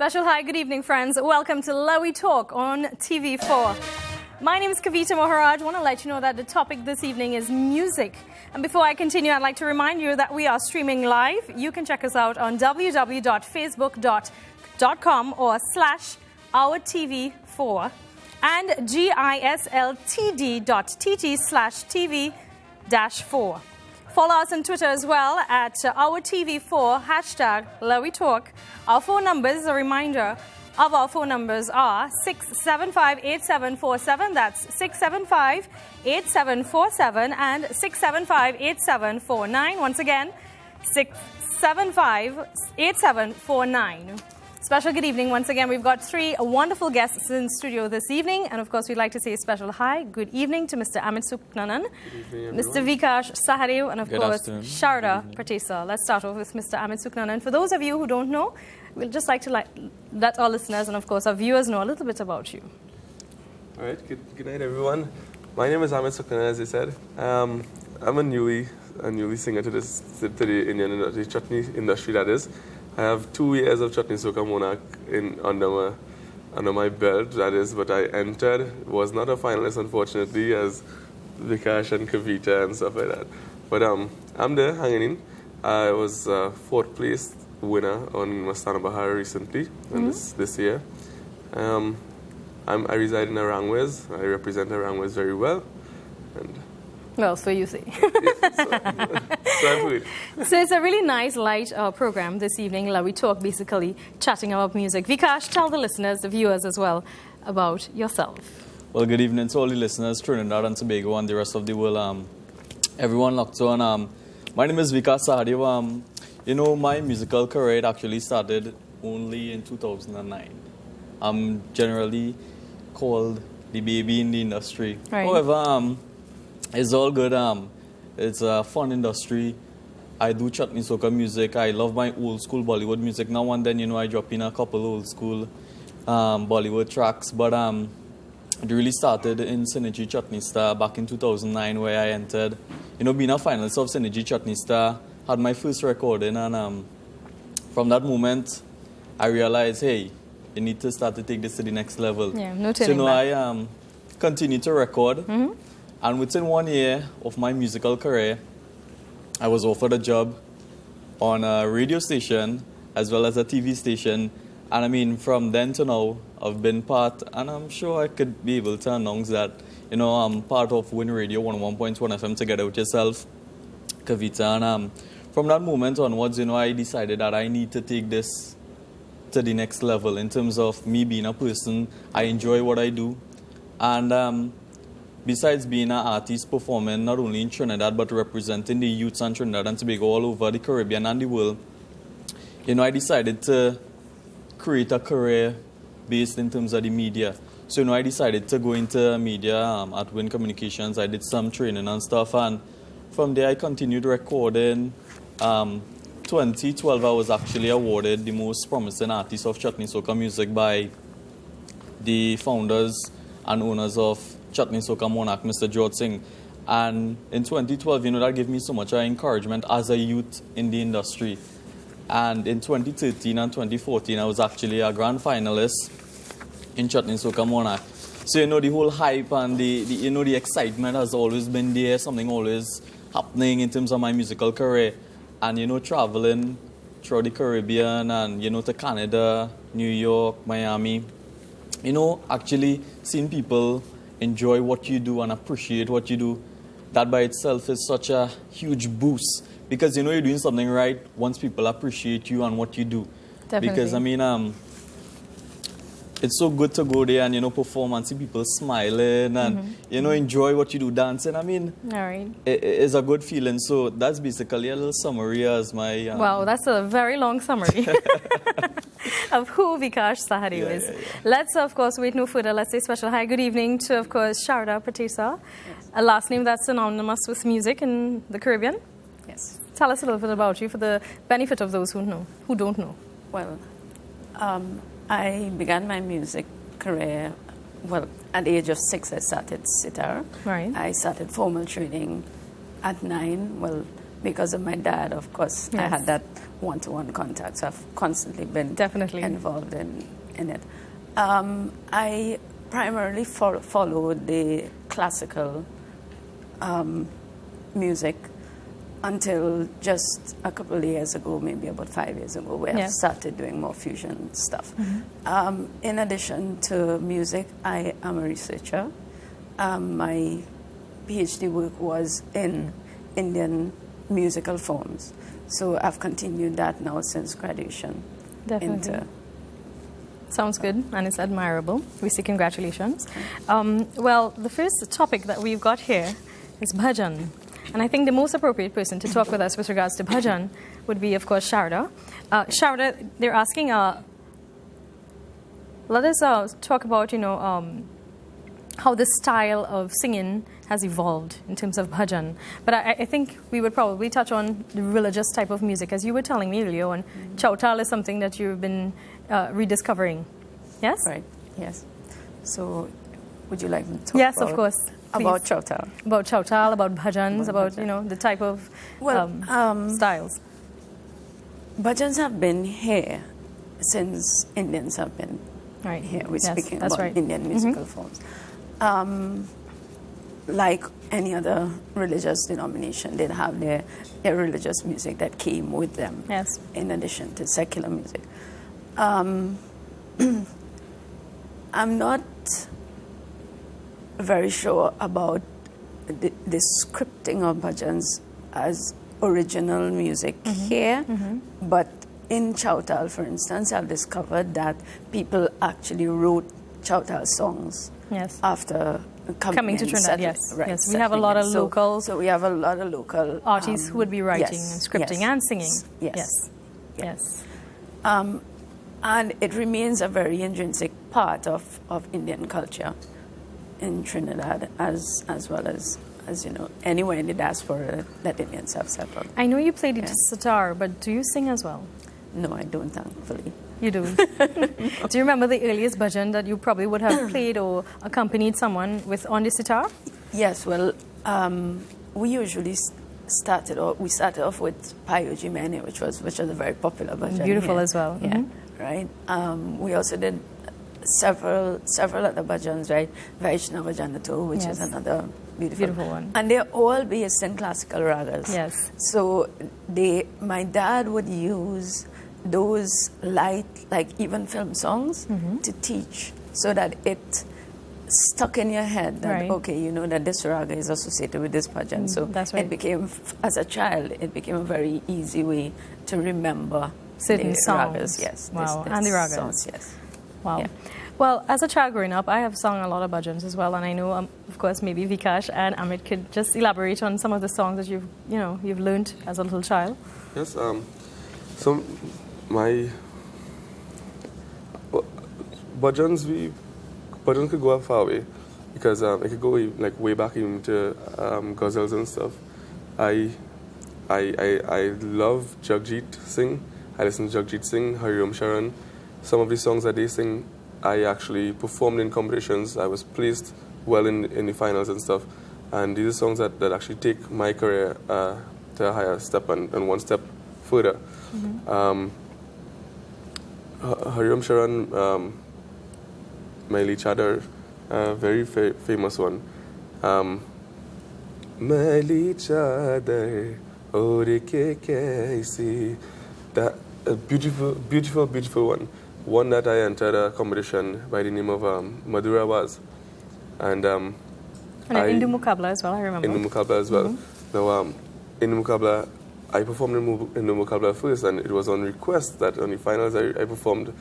Special hi, good evening, friends. Welcome to Lawi Talk on TV4. My name is Kavita Maharaj. I want to let you know that the topic this evening is music. And before I continue, I'd like to remind you that we are streaming live. You can check us out on www.facebook.com or /OurTV4 and gisltd.tt/TV-4. Follow us on Twitter as well at OurTV4 #LawiTalk. Our phone numbers, a reminder of our phone numbers are 675-8747, that's 675-8747 and 675-8749. Once again, 675-8749. Special good evening. Once again, we've got three wonderful guests in studio this evening. And of course, we'd like to say a special hi, good evening to Mr. Ahmed, Mr. Vikash Sahadev, and of course, Sharda Teasa. Let's start off with Mr. Ahmed Suknanan. For those of you who don't know, we'd just like to let our listeners and of course our viewers know a little bit about you. All right, good night everyone. My name is Ahmed Suknanan, as I said. I'm a newly singer to the Indian industry, Chutney industry, that is. I have 2 years of Chutney Soca Monarch under my belt, that is, but I entered, was not a finalist unfortunately, as Vikash and Kavita and stuff like that. But I'm there hanging in. I was 4th place winner on Mastana Bahar recently, this year. I reside in Arangwes. I represent Arangwes very well. And well, so you see. So I'm good. So it's a really nice, light program this evening. We talk basically chatting about music. Vikash, tell the listeners, the viewers as well, about yourself. Well, good evening to all the listeners, Trinidad and Tobago and the rest of the world. Everyone locked on. My name is Vikas Sahadev. You know, my musical career actually started only in 2009. I'm generally called the baby in the industry. Right. However, it's all good. It's a fun industry. I do Chutney Soca music. I love my old school Bollywood music. Now and then, you know, I drop in a couple old school Bollywood tracks. But it really started in Synergy Chutney Star back in 2009, where I entered. You know, being a finalist of Synergy Chutney Star, had my first recording, and from that moment, I realized, hey, you need to start to take this to the next level. Yeah, no so, turning back. I continued to record. And within 1 year of my musical career, I was offered a job on a radio station as well as a TV station. And I mean, from then to now, I've been part, and I'm sure I could be able to announce that, you know, I'm part of Win Radio 101.1 FM together with yourself, Kavita. And from that moment onwards, you know, I decided that I need to take this to the next level in terms of me being a person. I enjoy what I do. And besides being an artist performing not only in Trinidad but representing the youths in Trinidad and Tobago all over the Caribbean and the world, you know, I decided to create a career based in terms of the media. So, you know, I decided to go into media at Win Communications. I did some training and stuff, and from there I continued recording. 2012 I was actually awarded the most promising artist of Chutney Soca music by the founders and owners of Chutney Soca Monarch, Mr. George Singh. And in 2012, you know, that gave me so much encouragement as a youth in the industry. And in 2013 and 2014, I was actually a grand finalist in Chutney Soca Monarch. So, you know, the whole hype and the excitement has always been there, something always happening in terms of my musical career. And, you know, traveling throughout the Caribbean and, you know, to Canada, New York, Miami. You know, actually seeing people enjoy what you do and appreciate what you do, that by itself is such a huge boost, because you know you're doing something right once people appreciate you and what you do. Definitely. Because I mean, it's so good to go there and, you know, perform and see people smiling and you know, enjoy what you do, dancing. I mean, all right, it's a good feeling. So that's basically a little summary as my wow, that's a very long summary of who Vikash Sahadev is. Yeah. Let's, of course, wait no further. Let's say special hi, good evening to, of course, Sharda Teasa, a last name that's synonymous with music in the Caribbean. Yes. Tell us a little bit about you for the benefit of those who don't know. Well, I began my music career, well, at the age of 6 I started sitar. Right. I started formal training at 9. Well, because of my dad, of course, I Yes. had that one-to-one contact. So I've constantly been Definitely. involved in it. I primarily followed the classical music until just a couple of years ago, maybe about 5 years ago, where I Yeah. started doing more fusion stuff. In addition to music, I am a researcher. My PhD work was in Indian musical forms. So I've continued that now since graduation. Definitely. Sounds good, and it's admirable. We say congratulations. Well, the first topic that we've got here is bhajan. And I think the most appropriate person to talk with us with regards to bhajan would be, of course, Sharda. Sharda, they're asking, let us talk about, how the style of singing has evolved in terms of bhajan. But I think we would probably touch on the religious type of music. As you were telling me earlier on, chautal is something that you've been rediscovering. Yes? Right, yes. So would you like me to talk Yes, about, of course. about Please. chautal? About chautal, about bhajans, About about, the type of Well, styles. Bhajans have been here since Indians have been Right. here. We're Yes, speaking that's about right. Indian musical forms. Like any other religious denomination, they'd have their religious music that came with them, Yes. in addition to secular music. I'm not very sure about the scripting of bhajans as original music here, but in chautal, for instance, I've discovered that people actually wrote chautal songs Yes. after Coming to and Trinidad, settling- yes. right, Yes, we have a settling lot in. of local So we have a lot of local artists who would be writing yes, and scripting yes, and singing. Yes. Yes. Yeah. Yes. And it remains a very intrinsic part of Indian culture in Trinidad, as well as anywhere in the diaspora that Indians have settled. I know you played the Yeah. sitar, but do you sing as well? No, I don't, thankfully. You do. Do you remember the earliest bhajan that you probably would have played or accompanied someone with on the sitar? Yes, well, we usually started off with Payoji Mene, which was a very popular bhajan. Beautiful here. as well. Yeah, Mhm. right. We also did several other bhajans, right? Vaishnava Janato, which is Yes. another beautiful one. And they're all based in classical ragas. Yes. So my dad would use those light, like even film songs, to teach, so that it stuck in your head that Right. okay, you know that this raga is associated with this bhajan. So that's right. it became, as a child, it became a very easy way to remember Certain the songs. ragas. Yes. Wow, and the ragas. Songs, yes. Wow. Yeah. Well, as a child growing up, I have sung a lot of bhajans as well, and I know, of course, maybe Vikash and Ahmed could just elaborate on some of the songs that you've learned as a little child. Yes. So my bhajans could go a far way because it could go way back even to ghazals and stuff. I love Jagjit Singh. I listen to Jagjit Singh, Hariom Sharan. Some of the songs that they sing, I actually performed in competitions. I was placed well in the finals and stuff. And these are songs that actually take my career to a higher step and one step further. Hariom Sharan, Maili Chadar, very famous one. Maili Chadar, aur ke kaisi. That a beautiful one. One that I entered a competition by the name of Madura was. And And in Indu Mukabla as well, I remember. In the Mukabla as well. Now, in the Mukabla, I performed in the Mukabla first, and it was on request that on the finals I performed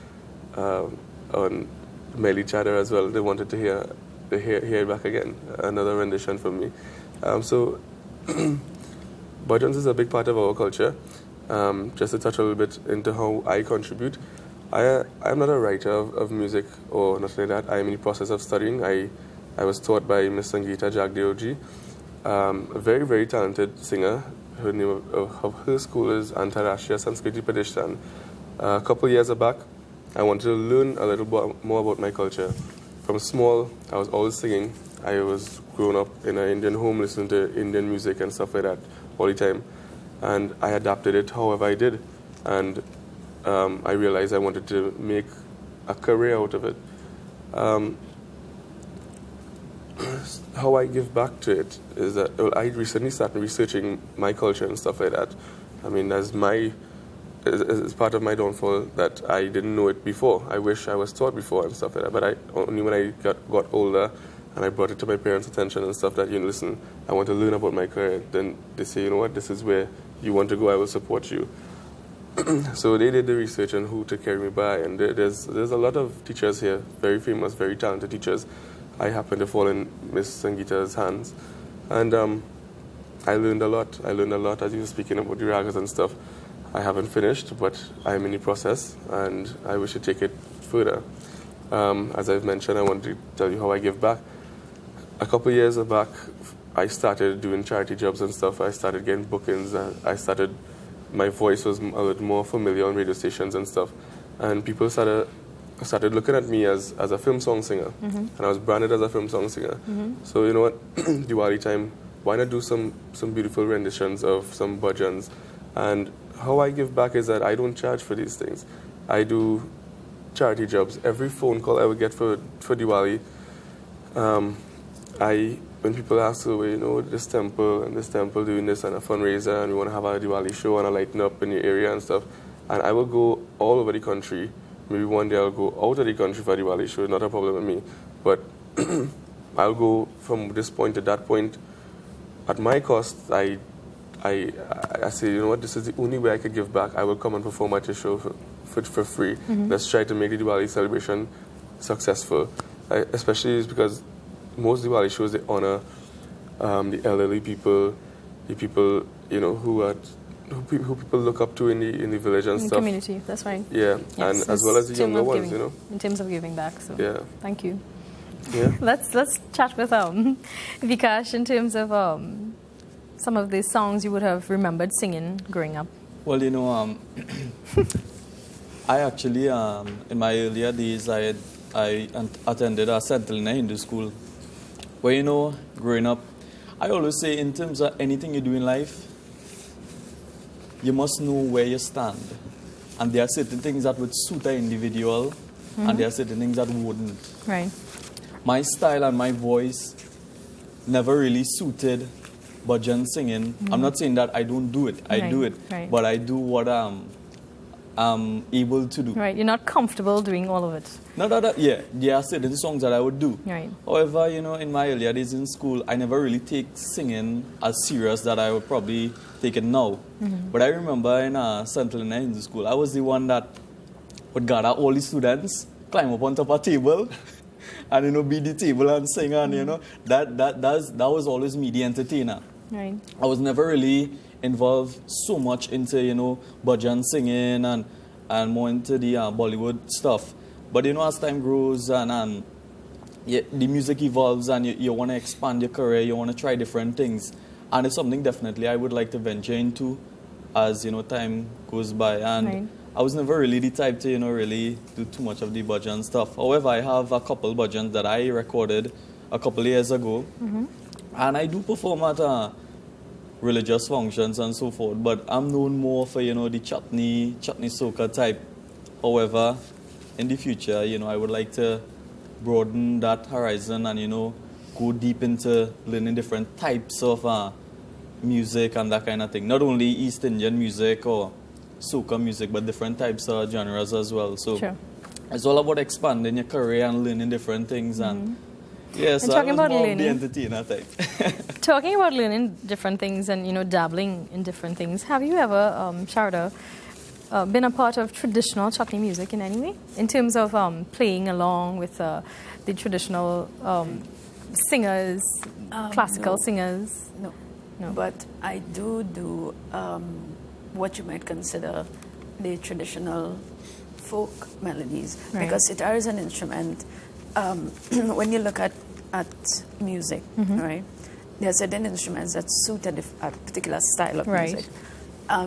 on Meli Chadar as well. They wanted to hear it back again, another rendition from me. So, bhajans is a big part of our culture. Just to touch a little bit into how I contribute, I'm not a writer of music or nothing like that. I'm in the process of studying. I was taught by Miss Sangeeta Jagdeoji, a very, very talented singer. Her name of her school is Antarashtriya Sanskriti Pradeshan. A couple years back, I wanted to learn a little bit more about my culture. From small, I was always singing. I was growing up in an Indian home, listening to Indian music and stuff like that all the time. and I adapted it however I did. And I realized I wanted to make a career out of it. How I give back to it is that I recently started researching my culture and stuff like that. I mean, as part of my downfall that I didn't know it before. I wish I was taught before and stuff like that. But only when I got older and I brought it to my parents' attention and stuff that, listen, I want to learn about my career. Then they say, you know what, this is where you want to go, I will support you. So they did the research on who to carry me by. And there's a lot of teachers here, very famous, very talented teachers. I happened to fall in Miss Sangeeta's hands. And I learned a lot. As you were speaking about the ragas and stuff. I haven't finished, but I'm in the process, and I wish to take it further. As I've mentioned, I want to tell you how I give back. A couple of years back, I started doing charity jobs and stuff. I started getting bookings. My voice was a little more familiar on radio stations and stuff. And people started looking at me as a film song singer. And I was branded as a film song singer. So you know what, Diwali time, why not do some beautiful renditions of some bhajans? And how I give back is that I don't charge for these things. I do charity jobs. Every phone call I would get for Diwali, when people ask, this temple doing this and a fundraiser and we want to have a Diwali show and a lighten up in your area and stuff, and I will go all over the country. Maybe one day I'll go out of the country for a Diwali show, not a problem with me. But I'll go from this point to that point at my cost. I say, you know what, this is the only way I could give back. I will come and perform at your show for free. Let's try to make the Diwali celebration successful. Especially because most Diwali shows, they honor the elderly people, the people, who people look up to in the village and stuff. Community, that's right. Yeah, Yes, and as well as the younger ones, In terms of giving back, so yeah. Thank you. Yeah. Let's chat with Vikash in terms of some of the songs you would have remembered singing growing up. Well, I actually, in my earlier days, I attended a Sentinel Hindu school where, growing up, I always say in terms of anything you do in life, you must know where you stand. And there are certain things that would suit an individual, and there are certain things that wouldn't. Right. My style and my voice never really suited bhajan singing. I'm not saying that I don't do it. I do it. Right. But I do what I'm able to do. Right. You're not comfortable doing all of it. There are certain songs that I would do. Right. However, in my earlier days in school, I never really take singing as serious that I would probably take it now. But I remember in Central Hindu school, I was the one that would gather all the students, climb up on top of a table, and beat the table and sing, and that was always me, the entertainer. Right. I was never really involved so much into bhajan singing and more into the Bollywood stuff. But as time grows and the music evolves and you want to expand your career, you want to try different things, and it's something definitely I would like to venture into as time goes by. And right. I was never really the type to really do too much of the bhajan stuff. However, I have a couple bhajans that I recorded a couple of years ago, and I do perform at religious functions and so forth. But I'm known more for the chutney soca type. However, in the future, I would like to broaden that horizon and go deep into learning different types of music and that kind of thing. Not only East Indian music or soca music, but different types of genres as well. So sure. It's all about expanding your career and learning different things. And yes, and I was about more learning, of the entertainer type. Talking about learning different things and dabbling in different things, have you ever, Sharda, been a part of traditional Chutney music in any way? In terms of playing along with the traditional singers, classical singers? No. But I do what you might consider the traditional folk melodies. Right. Because sitar is an instrument. When you look at music, right, there are certain instruments that suit a particular style of music.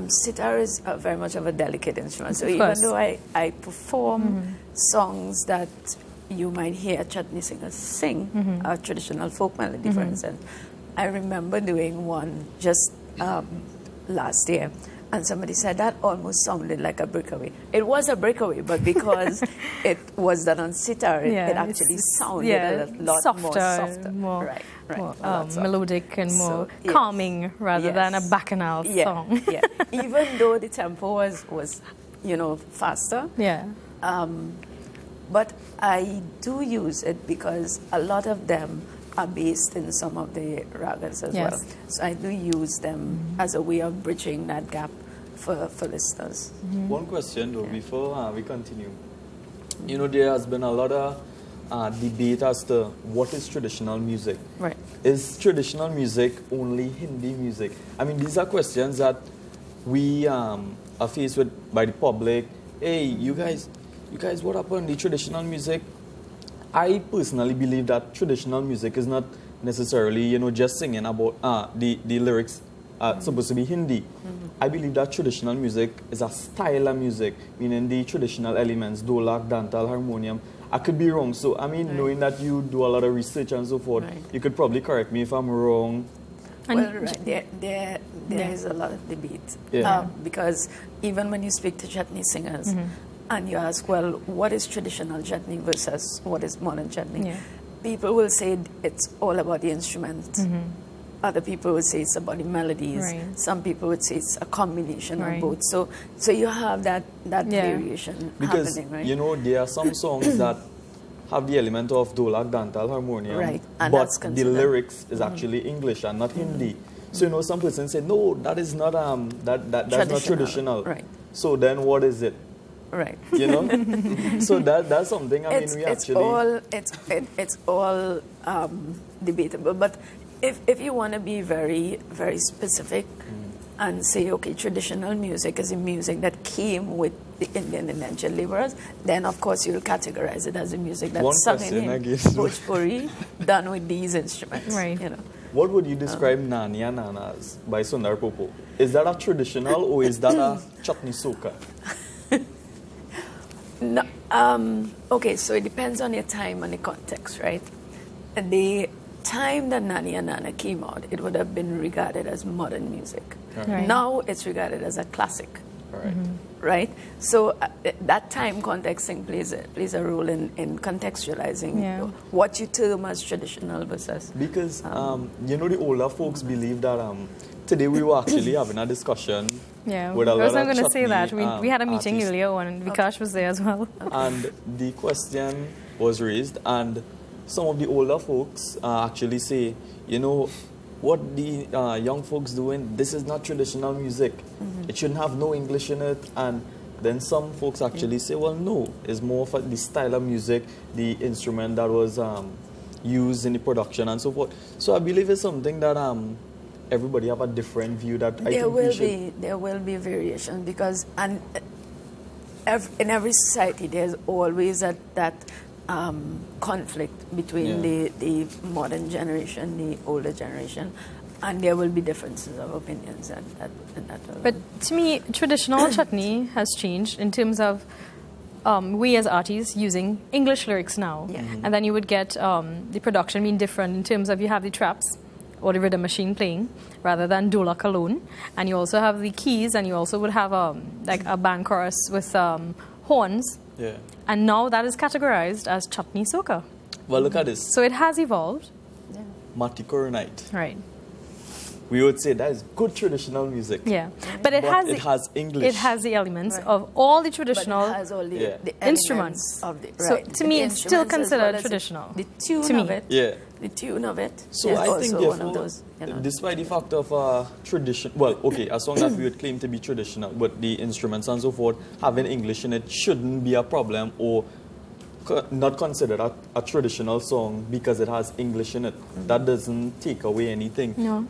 Sitar is very much of a delicate instrument. So even though I perform songs that you might hear Chutney singers sing, a traditional folk melody, for instance, I remember doing one just last year, and somebody said that almost sounded like a breakaway. It was a breakaway, but because it was done on sitar, it actually sounded a lot more softer. More, right. more melodic and more calming rather than a bacchanal song. Even though the tempo was faster. Yeah. But I do use it because a lot of them are based in some of the ragas as well. So I do use them as a way of bridging that gap for listeners. One question though, before we continue. There has been a lot of debate as to what is traditional music. Right. Is traditional music only Hindi music? I mean, these are questions that we are faced with by the public. Hey, you guys, what happened? The traditional music? I personally believe that traditional music is not necessarily, just singing about the lyrics supposed to be Hindi. I believe that traditional music is a style of music, meaning the traditional elements, dholak, dantal, harmonium. I could be wrong. So, I mean, knowing that you do a lot of research and so forth, you could probably correct me if I'm wrong. Well, there is a lot of debate. Because even when you speak to chutney singers, and you ask, well, what is traditional chutney versus what is modern chutney? People will say it's all about the instrument. Other people would say it's about the melodies. Some people would say it's a combination of both. So you have that variation happening, right? There are some songs that have the element of dholak, dantal, harmonium, and but the lyrics is actually English and not Hindi. So some persons say, no, that is not that's not traditional. Right. So then what is it? Right. So that's something. It's all debatable. But if you want to be very, very specific and say, okay, traditional music is a music that came with the Indian indentured laborers, then of course you'll categorize it as a music that's sung in Bhojpuri, done with these instruments. Right. What would you describe Nani and Nanas by Sundar Popo? Is that a traditional or is that a chutney soca? No, okay, so it depends on your time and the context, right? The time that Nani and Nana came out, it would have been regarded as modern music. Now it's regarded as a classic. Right? So that time contexting plays a role in contextualizing what you term as traditional versus... Because, the older folks believe that today we were actually having a discussion with a lot of I was not going to say that. We had a meeting artists. earlier on and Vikash was there as well. And the question was raised and some of the older folks actually say, what the young folks doing, this is not traditional music. It shouldn't have no English in it. And then some folks actually say, well, no, it's more of the style of music, the instrument that was used in the production and so forth. So I believe it's something that everybody have a different view that there will be variation because in every society there's always that conflict between the modern generation, the older generation, and there will be differences of opinions in that. But to me, traditional chutney has changed in terms of we as artists using English lyrics now. And then you would get the production being different in terms of you have the traps or the rhythm machine playing rather than dholak alone. And you also have the keys and you also would have like a band chorus with horns. And now that is categorized as chutney soca. Well, look at this. So it has evolved. Mati Coronite. Right. We would say that is good traditional music. But it has English. It has the elements of all the traditional but it has all the instruments. Of the, so to me, it's still considered traditional. The tune of it. The tune of it. So I think therefore, one of those, despite the fact of tradition, well, okay, a song that we would claim to be traditional, but the instruments and so forth having English in it shouldn't be a problem or not considered a traditional song because it has English in it. That doesn't take away anything. No,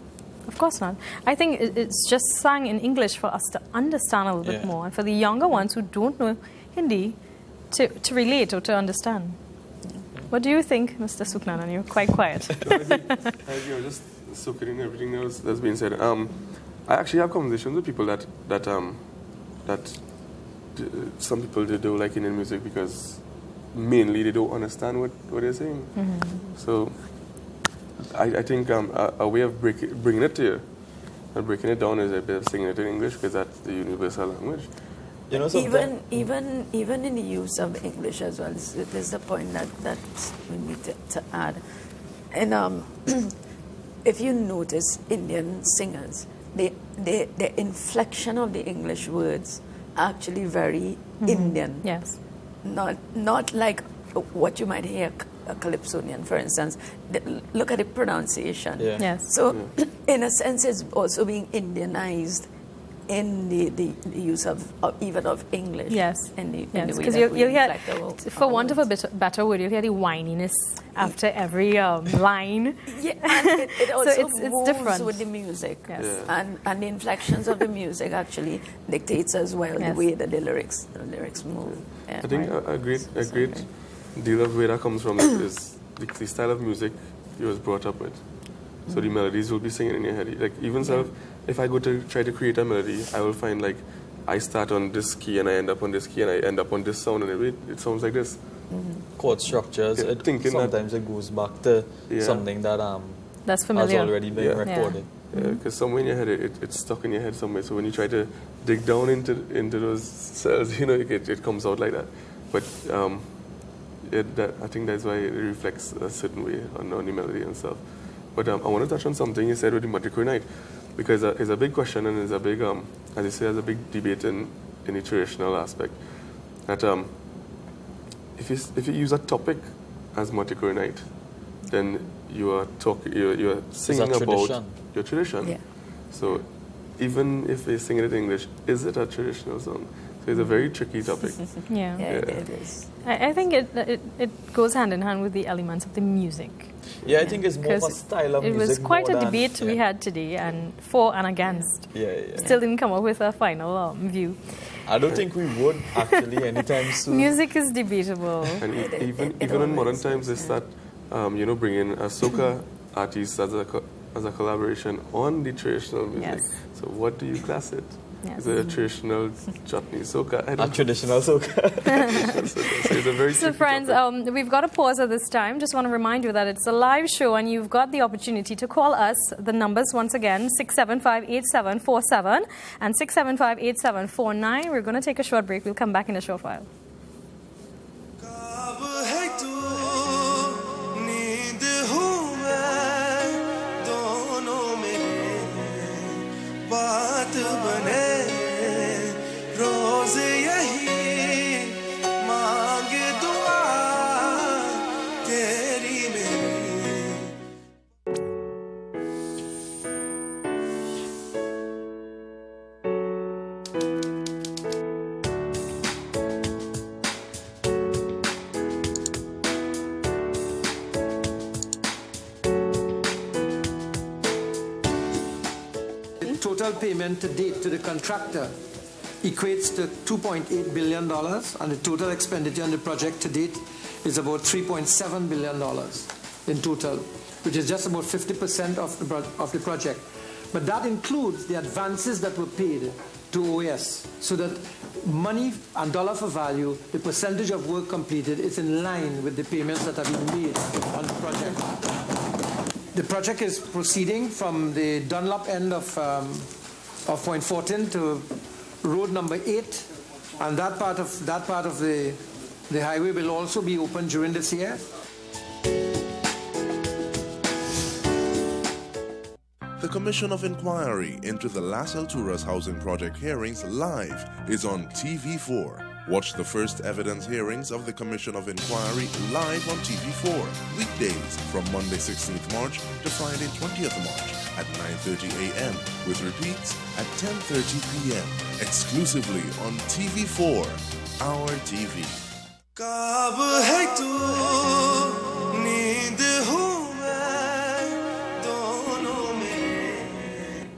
of course not. I think it's just sung in English for us to understand a little bit more, and for the younger ones who don't know Hindi to relate or to understand. What do you think, Mr. Suknanan? You're quite quiet. Just soaking in everything that's being said. I actually have conversations with people that some people they don't like Indian music because mainly they don't understand what they're saying. So I think a way of bringing it to you And breaking it down is a bit of singing it in English because that's the universal language. You know, even in the use of English as well, there's the point that we need to add. And if you notice Indian singers, the inflection of the English words are actually very Indian. Yes. Not like what you might hear a Calypsonian, for instance. Look at the pronunciation. Yeah. Yes. So, in a sense, it's also being Indianized in the use of even of English. Yes. In the Yes, way because that you'll we hear, inflect our for want of a words. better word, you'll hear the whininess after every line. Yeah, and it also it's moves different. with the music. Yes. Yeah. And the inflections of the music actually dictates as well Yes. the way that the lyrics move. Yeah. I think a great deal of where that comes from is the style of music you was brought up with. So the melodies will be singing in your head. Like even if I go to try to create a melody, I will find like I start on this key and I end up on this key and I end up on this sound and it sounds like this. chord structures, Yeah, sometimes it goes back to something that That's has familiar. already been Yeah. recorded. Because somewhere in your head, it's stuck in your head somewhere. So when you try to dig down into those cells, it comes out like that. But I think that's why it reflects a certain way on the melody and stuff. But I want to touch on something you said with the Multicore night, because it's a big question and it's a big, as you say, there's a big debate in the traditional aspect. That if you use a topic as Multicore night, then you're singing It's a about tradition. your tradition. Yeah. So even if they sing it in English, is it a traditional song? So it's a very tricky topic. Yeah. Yeah, it is. I think it goes hand in hand with the elements of the music. Yeah, I think it's more of a Because style of it music. was quite a more than- debate we had today, and for and against. Yeah. Still didn't come up with a final view. I don't think we would actually anytime soon. Music is debatable. And It even in modern always times, they is, start, bringing a soca artist as a collaboration on the traditional music. Yes. So what do you class it? Yes. Is it a traditional chutney soca? I A don't know. traditional soca. So it's a very So, tricky friends, topic. we've got a pause at this time. Just want to remind you that it's a live show and you've got the opportunity to call us. The numbers, once again, 675-8747 and 675-8749. We're going to take a short break. We'll come back in a short while. कब है तू नींद हूँ मैं दोनों में बात बने रोज यही मांग दुआ तेरी मेरी The total payment to date to the contractor equates to $2.8 billion, and the total expenditure on the project to date is about $3.7 billion in total, which is just about 50% of the project. But that includes the advances that were paid to OAS, so that money and dollar for value, the percentage of work completed, is in line with the payments that have been made on the project. The project is proceeding from the Dunlop end of Point Fortin to road number 8, and that part of the highway will also be open during this year. The Commission of Inquiry into the Las Alturas Housing Project hearings live is on TV4. Watch the first evidence hearings of the Commission of Inquiry live on TV4, weekdays from Monday 16th March to Friday 20th March at 9:30 a.m. with repeats at 10:30 p.m. exclusively on TV4, our TV. कब है तू नींद हूँ मैं दोनों में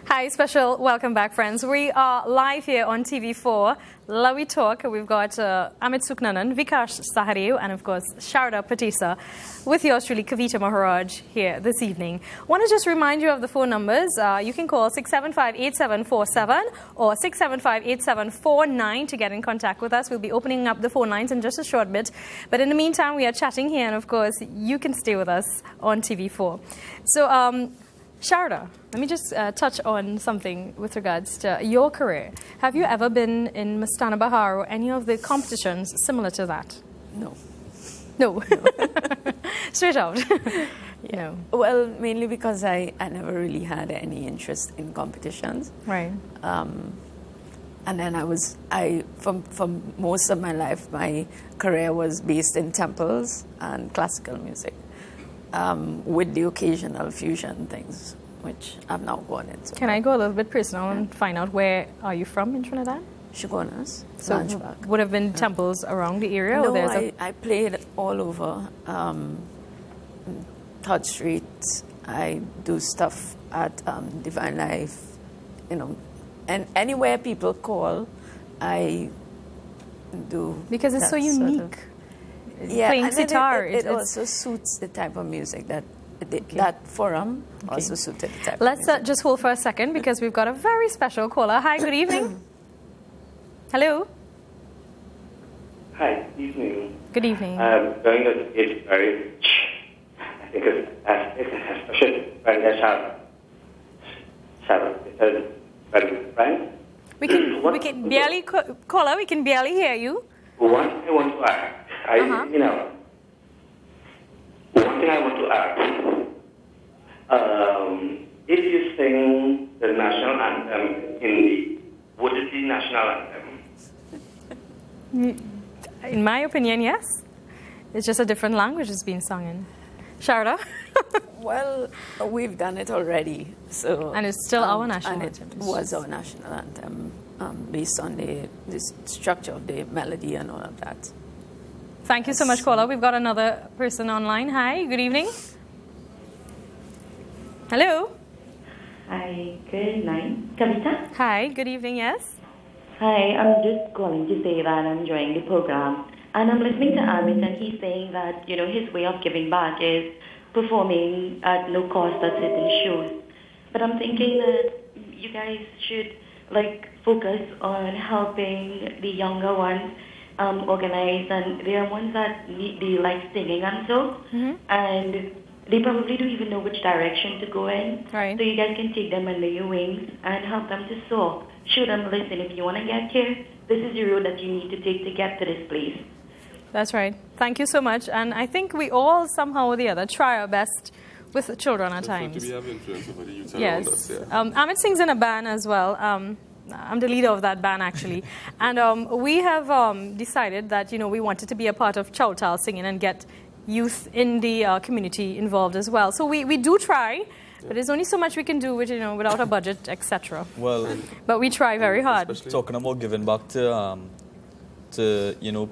Hi, special welcome back, friends. We are live here on TV4. Lavi Talk. We've got Ahmed Suknanan, Vikash Sahareu, and of course, Sharda Teasa, with yours truly, Kavita Maharaj, here this evening. Want to just remind you of the phone numbers. You can call 675-8747 or 675-8749 to get in contact with us. We'll be opening up the phone lines in just a short bit. But in the meantime, we are chatting here, and of course, you can stay with us on TV4. So, Sharda, let me just touch on something with regards to your career. Have you ever been in Mastana Bahar or any of the competitions similar to that? No. No. Straight out. No. Well, mainly because I never really had any interest in competitions. Right. And then for most of my life, my career was based in temples and classical music, with the occasional fusion things, which I've now gone into. Can I go a little bit personal and find out where are you from in Trinidad? Shogunas, So Lanchback. would have been temples around the area? No, or there's I played all over. Third Street, I do stuff at Divine Life, and anywhere people call, I do. Because it's so that sort of- unique. Yeah, Playing and then sitar. It also suits the type of music that forum also suited the type Let's of music. just hold for a second because we've got a very special caller. Hi, good evening. Hello. Hi, evening. Good evening. Going to it's very rich. I think it's especially when there's it's very right. We can barely caller. We can barely hear you. One thing I want to ask, one thing I want to ask, if you sing the national anthem in Hindi, would it be national anthem? In my opinion, yes. It's just a different language that's being sung in. Sharda? Well, we've done it already, so And it's still our national and anthem. it was our national anthem, based on the structure of the melody and all of that. Thank you so much, caller. We've got another person online. Hi, good evening. Hello. Hi, good night. Kavita? Hi, good evening, yes. Hi, I'm just calling to say that I'm enjoying the program. And I'm listening to Ahmed, and he's saying that, his way of giving back is performing at no cost at certain shows. But I'm thinking that you guys should, focus on helping the younger ones organize. And there are ones that they like singing and so. Mm-hmm. And they probably don't even know which direction to go in. Right. So you guys can take them under your wings and help them to soar. Show them, listen, if you want to get here, this is the road that you need to take to get to this place. That's right. Thank you so much. And I think we all, somehow or the other, try our best with the children at times. We have influence over the youth Yes. around us, yeah. Ahmed sings in a band as well. I'm the leader of that band, actually. And we have decided that, we wanted to be a part of Chowtal singing and get youth in the community involved as well. So we do try, but there's only so much we can do with, without a budget, etc. Well, But we try very hard. talking about giving back to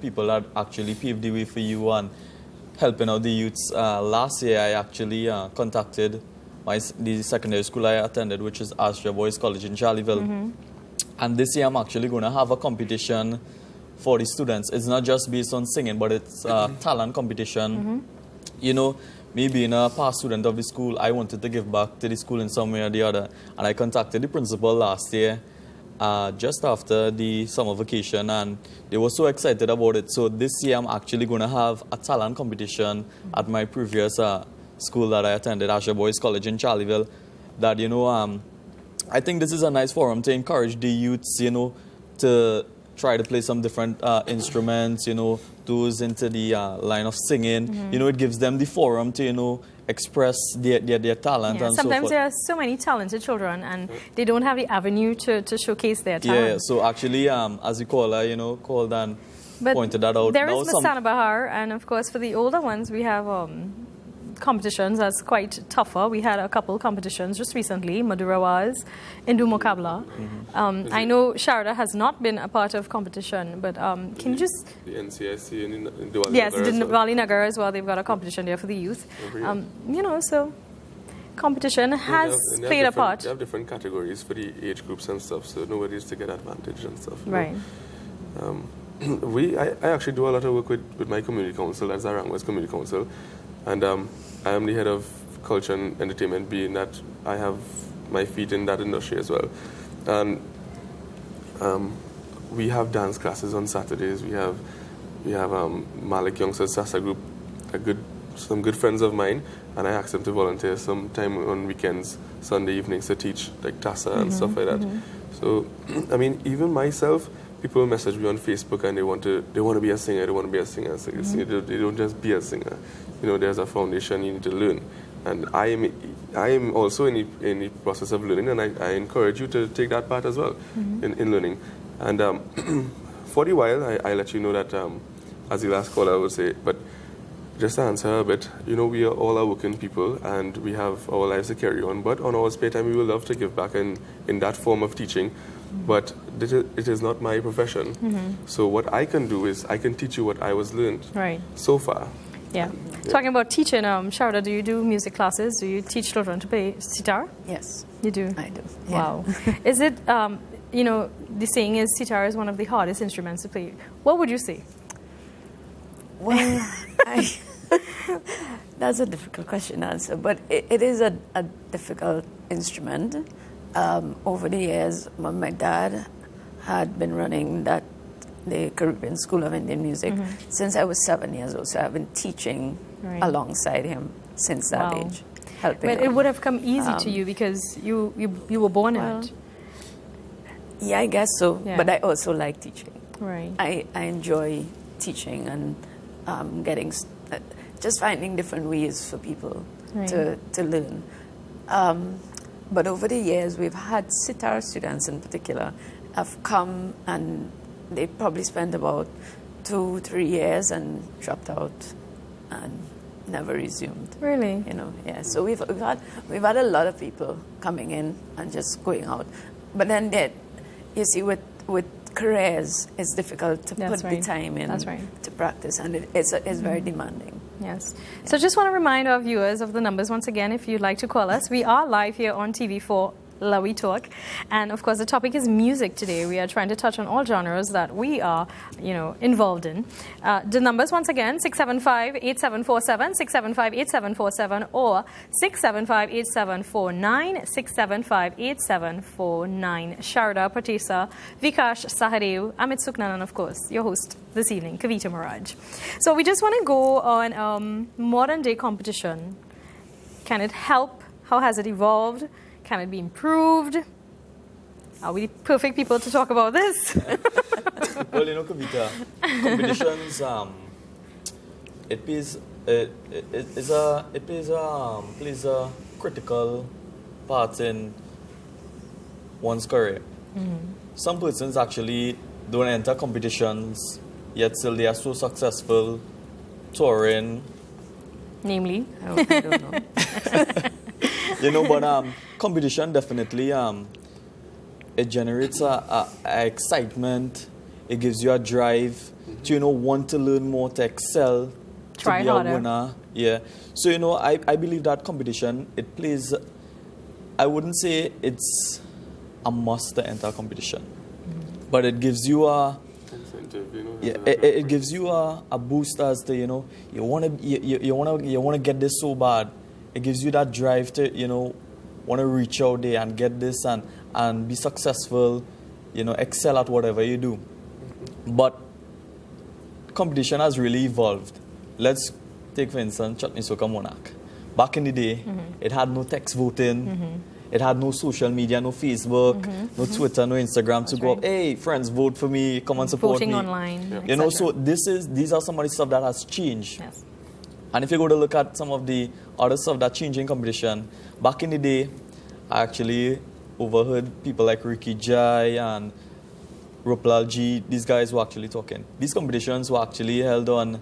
people that actually paved the way for you and helping out the youths. Last year, I actually contacted the secondary school I attended, which is Astra Boys College in Charleville. Mm-hmm. And this year, I'm actually going to have a competition for the students. It's not just based on singing, but it's a talent competition. Mm-hmm. Me being a past student of the school, I wanted to give back to the school in some way or the other. And I contacted the principal last year, just after the summer vacation, and they were so excited about it. So this year, I'm actually going to have a talent competition at my previous school that I attended, Asher Boys College in Charleville, that, I think this is a nice forum to encourage the youths, to try to play some different instruments, those into the line of singing. Mm-hmm. It gives them the forum to, express their talent and so forth. Sometimes there are so many talented children and they don't have the avenue to showcase their talent. Yeah, so actually, as you caller, called and pointed that out. There Now is Mastana Bahar, and of course for the older ones we have competitions that's quite tougher. We had a couple competitions just recently, Madurawas, Indu Mokabla. Mm-hmm. I know Sharda has not been a part of competition, but can you just... The NCIC in Diwali Yes, Nagar as well. Diwali Nagar as well. They've got a competition there for the youth. So competition has played a part. They have different categories for the age groups and stuff, so nobody's to get advantage and stuff. Right. I actually do a lot of work with my community council, that's Zarangwa's community council, and I am the head of culture and entertainment, being that I have my feet in that industry as well. And we have dance classes on Saturdays. We have Malik Youngsters Sasa group, a good some good friends of mine, and I asked them to volunteer some time on weekends, Sunday evenings, to teach like Teasa and stuff like that. So, I mean, even myself, people message me on Facebook and they want to be a singer. They want to be a singer. So they don't just be a singer. You know, there's a foundation you need to learn, and I am also in the process of learning, and I encourage you to take that part as well in learning. And for the while, I let you know that as the last caller I would say, but just to answer a bit, you know, we are all are working people and we have our lives to carry on, but on our spare time we will love to give back in that form of teaching. But it is not my profession. So what I can do is I can teach you what I was learned so far. Yeah. Talking about teaching, Sharda, do you do music classes? Do you teach children to play sitar? Yes. You do? I do. Wow. Is it, you know, the saying is sitar is one of the hardest instruments to play. What would you say? Well, that's a difficult question to answer, but it is a difficult instrument. Over the years, my dad had been running the Caribbean School of Indian Music since I was 7 years old, so I've been teaching alongside him since that age, helping But him. it would have come easy to you because you were born in it. Yeah, I guess so, but I also like teaching. Right. I enjoy teaching and just finding different ways for people to learn. But over the years, we've had sitar students in particular have come and they probably spent about 2-3 years and dropped out and never resumed. Really? You know, yeah. So we've had a lot of people coming in and just going out. But then you see with careers, it's difficult to put the time in to practice, and it's very demanding. Yes. So just want to remind our viewers of the numbers once again if you'd like to call us. We are live here on TV4 Lawi Talk, and of course the topic is music today. We are trying to touch on all genres that we are, you know, involved in. The numbers once again 675-8747, 675-8747, or 675-8749, 675-8749. Sharda, Teasa, Vikash, Sahadev, Ahmed Suknan, and of course your host this evening, Kavita Miraj. So we just want to go on modern day competition. Can it help? How has it evolved? Can it be improved? Are we perfect people to talk about this? Well, you know, Kavita, competitions, plays a critical part in one's career. Some persons actually don't enter competitions, yet still they are so successful touring. Namely? I don't know. You know, but competition definitely it generates a excitement. It gives you a drive to, you know, want to learn more, to excel, Try to be harder. a winner. Yeah. So, you know, I believe that competition, it plays, I wouldn't say it's a must to enter competition, but it gives you a it gives you a boost as to, you know, you want to get this so bad. It gives you that drive to, you know, want to reach out there and get this and be successful, you know, excel at whatever you do. But competition has really evolved. Let's take, for instance, Chutney Soca Monarch. Back in the day, it had no text voting. It had no social media, no Facebook, no Twitter, no Instagram to go up, hey, friends, vote for me, come and support Voting me. online, You know, so these are some of the stuff that has changed. Yes. And if you go to look at some of the other stuff that changed in competition, back in the day, I actually overheard people like Ricky Jai and Rupal G, these guys were actually talking. These competitions were actually held on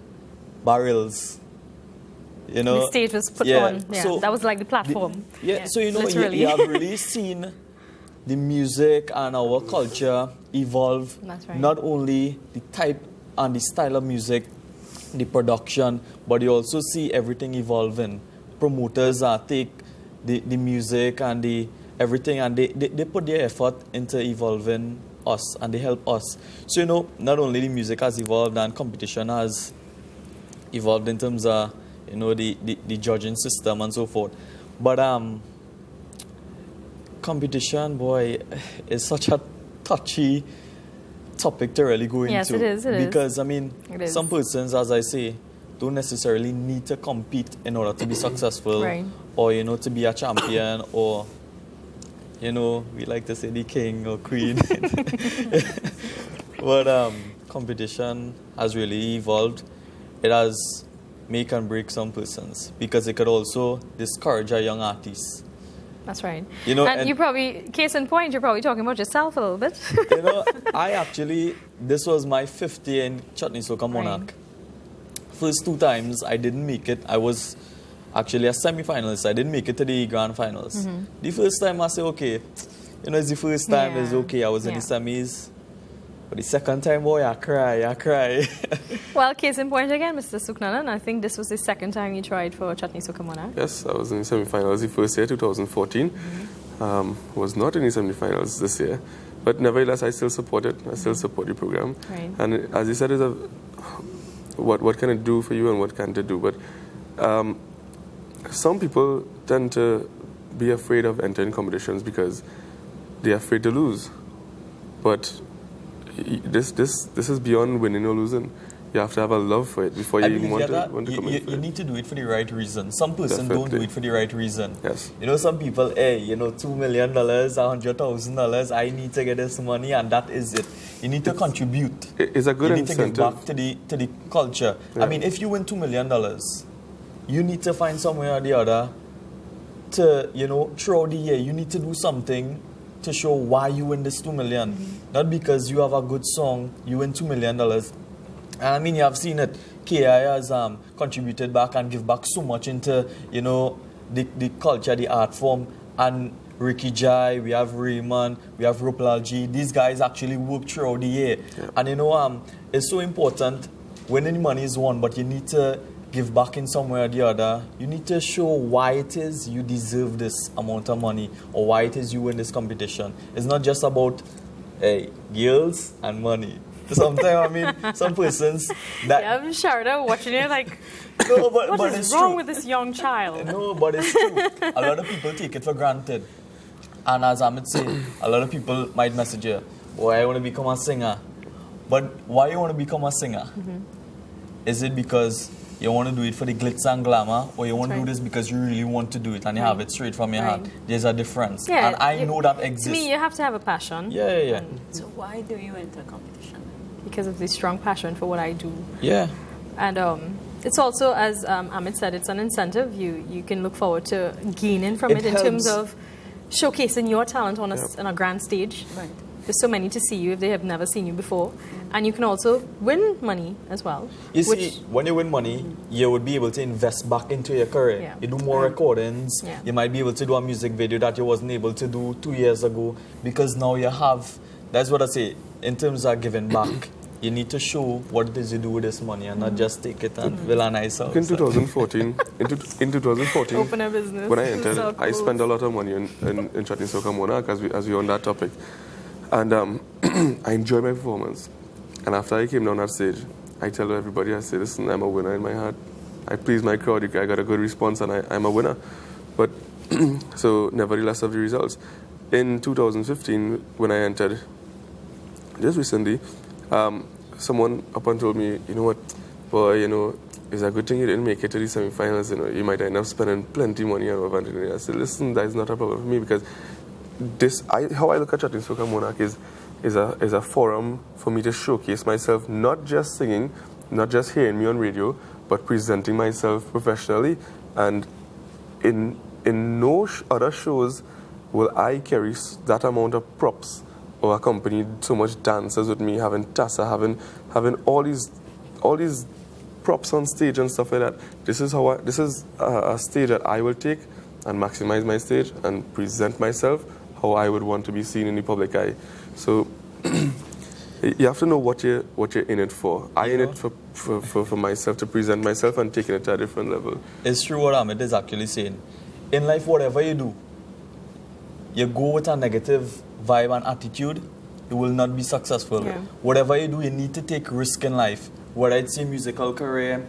barrels. You know, The stage was put on. Yeah, so that was like the platform. so you know, literally. you have really seen the music and our culture evolve. That's right. Not only the type and the style of music, the production, but you also see everything evolving. Promoters take the music and the everything, and they put their effort into evolving us, and they help us. So, you know, not only the music has evolved and competition has evolved in terms of, you know, the judging system and so forth, but competition, boy, is such a touchy topic to really go into. Yes, it is. Because, I mean, It is. some persons, as I say, don't necessarily need to compete in order to be successful, Right. or to be a champion, or we like to say the king or queen. But competition has really evolved. It has make and break some persons, because it could also discourage a young artist. That's right. And you probably, case in point, you're probably talking about yourself a little bit. This was my 5th year in Chutney Soca Monarch. Right. First 2 times I didn't make it. I was actually a semi-finalist. I didn't make it to the grand finals. The first time I said, okay, it's the first time, it's okay. I was in the semis. But the second time, boy, I cry. Well, case in point again, Mr. Suknanan, I think this was the second time you tried for Chutney Soca Monarch. Yes, I was in the semi-finals the first year, 2014. Was not in the semi-finals this year. But nevertheless, I still support it. I still support the program. Right. And as you said, what can it do for you and what can't it do? But some people tend to be afraid of entering competitions because they're afraid to lose. But this is beyond winning or losing. You have to have a love for it before you even want to come in. You need to do it for the right reason. Some person don't do it for the right reason. Yes. Some people, $2 million, $100,000, I need to get this money, and that is it. You need to contribute. It's a good incentive. You need to give back to the culture. Yeah. I mean, if you win $2 million, you need to find somewhere or the other to, throughout the year, you need to do something to show why you win this $2 million. Not because you have a good song, you win $2 million. And I mean, you have seen it. KI has contributed back and give back so much into, the culture, the art form. And Ricky Jai, we have Raymond, we have Ropal G. These guys actually work throughout the year. Yeah. And it's so important when any money is won, but you need to give back in somewhere or the other. You need to show why it is you deserve this amount of money, or why it is you win this competition. It's not just about girls and money. Sometimes, some persons that... Yeah, I'm Sharda watching it like, no, what is wrong with this young child? No, but it's true. A lot of people take it for granted. And as Ahmed said, a lot of people might message you, I want to become a singer. But why you want to become a singer? Is it because you want to do it for the glitz and glamour, or you want to do this because you really want to do it and you have it straight from your heart? There's a difference. Yeah, and I know that exists. To me, you have to have a passion. Yeah. So why do you enter competition? Because of the strong passion for what I do. Yeah. And it's also, as Ahmed said, it's an incentive. You can look forward to gaining from it in terms of showcasing your talent on a grand stage. Right. There's so many to see you if they have never seen you before. And you can also win money as well. You see, when you win money, you would be able to invest back into your career. Yeah. You do more recordings. Yeah. You might be able to do a music video that you wasn't able to do 2 years ago, because now you have, that's what I say, in terms of giving back. You need to show what it is you do with this money and not just take it and villainize out. In 2014, in 2014, open a business. When I entered, so cool. I spent a lot of money in Chutney Soca Monarch, as we're on that topic. And I enjoyed my performance. And after I came down that stage, I tell everybody, I say, listen, I'm a winner in my heart. I please my crowd, I got a good response, and I'm a winner. But, so nevertheless of the results. In 2015, when I entered, just recently, someone up and told me, you know what, boy, it's a good thing you didn't make it to the semi-finals, you might end up spending plenty of money on over. I said, listen, that's not a problem for me, because how I look at Chutney Soca Monarch is a forum for me to showcase myself, not just singing, not just hearing me on radio, but presenting myself professionally. And in no other shows will I carry that amount of props or accompany so much dancers with me, having Teasa, having all these props on stage and stuff like that. This is a stage that I will take and maximize my stage and present myself how I would want to be seen in the public eye. So you have to know what you're in it for. I in it for myself, to present myself and taking it to a different level. It's true what Ahmed is actually saying. In life, whatever you do, you go with a negative vibe and attitude, you will not be successful. Yeah. Whatever you do, you need to take risk in life. Whether it's a musical career,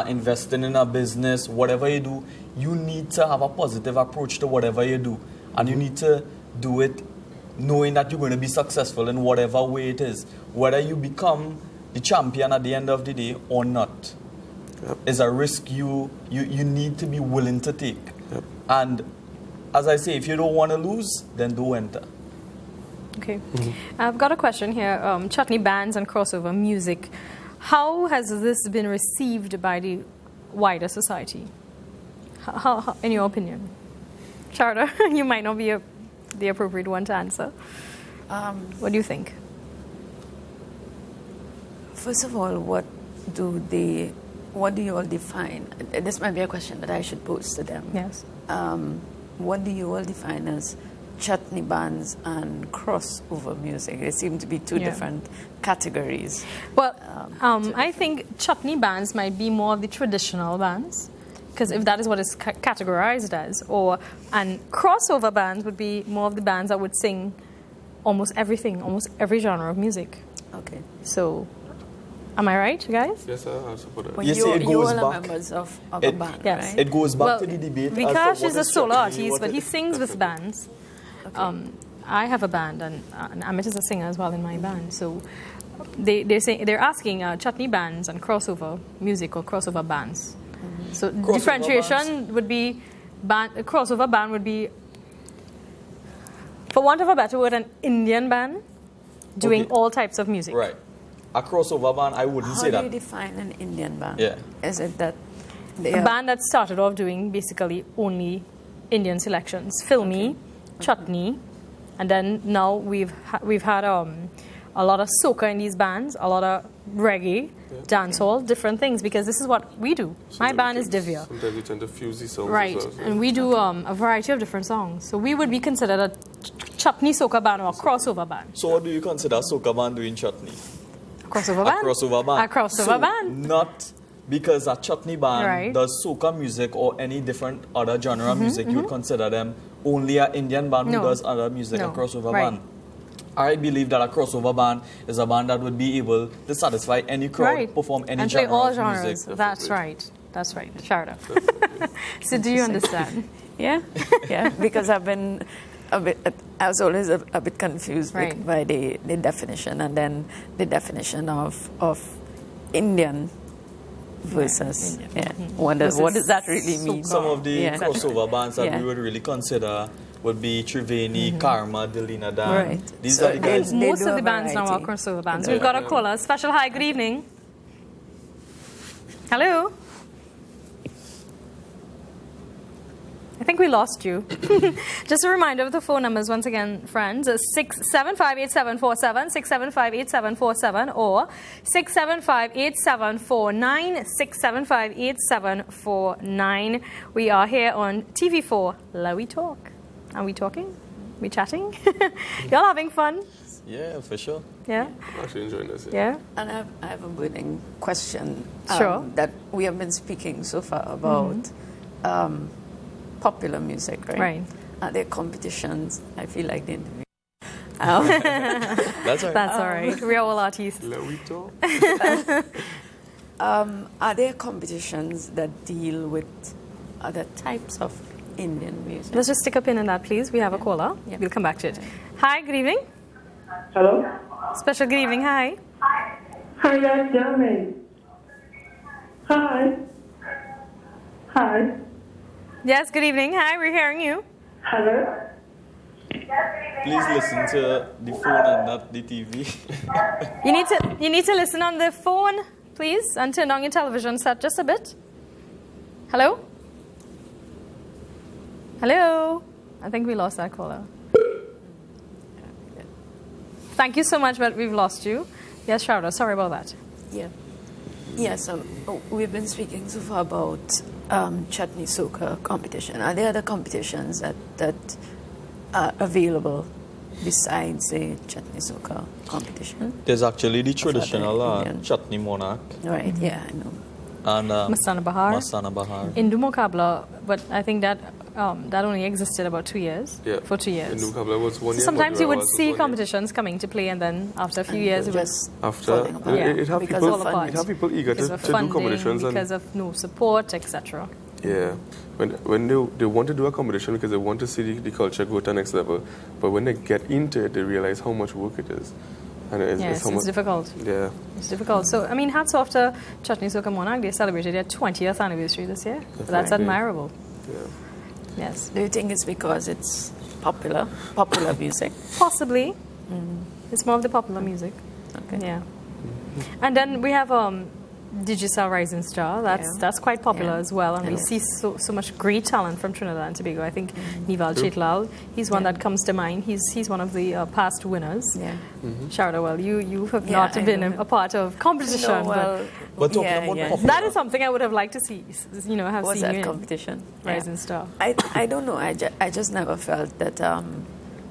investing in a business, whatever you do, you need to have a positive approach to whatever you do. And you need to do it knowing that you're going to be successful in whatever way it is. Whether you become the champion at the end of the day or not. is a risk you need to be willing to take. Yep. And as I say, if you don't want to lose, then don't enter. Okay. I've got a question here. Chutney bands and crossover music. How has this been received by the wider society? How in your opinion? Charter, you might not be the appropriate one to answer. What do you think? First of all, what do you all define? This might be a question that I should pose to them. Yes. What do you all define as chutney bands and crossover music? They seem to be two different categories. Well, I think chutney bands might be more of the traditional bands, because if that is what it's categorized as, and crossover bands would be more of the bands that would sing almost everything, almost every genre of music. Okay. So, am I right, guys? Yes, I'll support that. Well, You see, it you goes all are back. members of a band, Yes. right? It goes back Well, to the debate. Vikash is a solo artist, what but he it- sings with bands. Okay. I have a band, and Ahmed is a singer as well in my band. So they're asking chutney bands and crossover music or crossover bands. So Crossover differentiation would be a crossover band would be, for want of a better word, an Indian band doing Okay. all types of music. Right. A crossover band, I wouldn't How say do you that. define an Indian band? Yeah. Is it that they A are band that started off doing basically only Indian selections, filmy, chutney, and then now we've had a lot of soca in these bands, a lot of reggae, dancehall, different things, because this is what we do. My band is Divya. Sometimes we tend to fuse these songs Right, as well. So. and we do a variety of different songs. So we would be considered a chutney soca band or a crossover band. So what do you consider a soca band doing chutney? Crossover band? A crossover band. A crossover So band. Not because a chutney band Right. does soca music or any different other genre of music, you would consider them only an Indian band No. who does other music, No. a crossover Right. band. I believe that a crossover band is a band that would be able to satisfy any crowd, Right. perform any And play genre all of genres. music. That's right. That's right. Sharda. So do you understand? Yeah, yeah. Because I was always a bit confused Right. by the definition, and then the definition of Indian versus what does that really mean? Some of the Yeah. crossover bands that Yeah. we would really consider would be Triveni, Karma, Delina Dan. Right. These So are the guys. They Most do of a the bands now are variety. crossover bands. Yeah. We've got a caller. Special hi, good evening. Hello? I think we lost you. Just a reminder of the phone numbers once again, friends. 6758747, 6758747, or 6758749, 6758749. We are here on TV4. Let we talk. Are we talking? We chatting? Y'all having fun? Yeah, for sure. Yeah? I'm actually enjoying this. Yeah? And I have a burning question Sure. that we have been speaking so far about popular music, right? Right. Are there competitions? I feel like the interview. That's all right. That's all right. We're all artists. Let we talk. Are there competitions that deal with other types of Indian music? Let's just stick a pin in that, please. We have a caller. Yeah. We'll come back to it. Hi, good evening. Hello? Special good evening. Hi. How you guys doing? Hi. Hi. Yes, good evening. Hi, we're hearing you. Hello? Please listen to the phone and not the TV. You need to listen on the phone, please, and turn on your television set just a bit. Hello? Hello? I think we lost that caller. Thank you so much, but we've lost you. Yes, Sharda, sorry about that. Yeah. Yes, we've been speaking so far about Chutney Soca competition. Are there other competitions that are available besides the Chutney Soca competition? There's actually the traditional Indian. Chutney Monarch Right, yeah, I know. and Mastana Bahar. Mastana Bahar. Indu Mokabla, but I think that that only existed about 2 years. Yeah. For 2 years. In New Kabla was 1 So year. sometimes you would Madura was see 1 year. competitions coming to play, and then after a few And years, it would just After falling apart. Yeah, it have because people, of funding. it have people eager because to of do funding, competitions because and of no support, etc. yeah, when they want to do a competition because they want to see the culture go to the next level, but when they get into it, they realize how much work it is, And it's difficult. Yeah. It's difficult. So, I mean, hats off to Chutney Soca Monarch. They celebrated their 20th anniversary this year. That's admirable. Yeah. Yes. Do you think it's because it's popular music? Possibly. It's more of the popular music. Okay. Yeah. And then we have Digital Rising Star. That's quite popular as well. And we see so much great talent from Trinidad and Tobago. I think Nival Chetlal, he's one that comes to mind. He's one of the past winners. Yeah. Sharda, well, you have not been a part of competition. No, well, but talking about popular, that is something I would have liked to see. Have was seen that you competition? Rising Star. I don't know. I just never felt that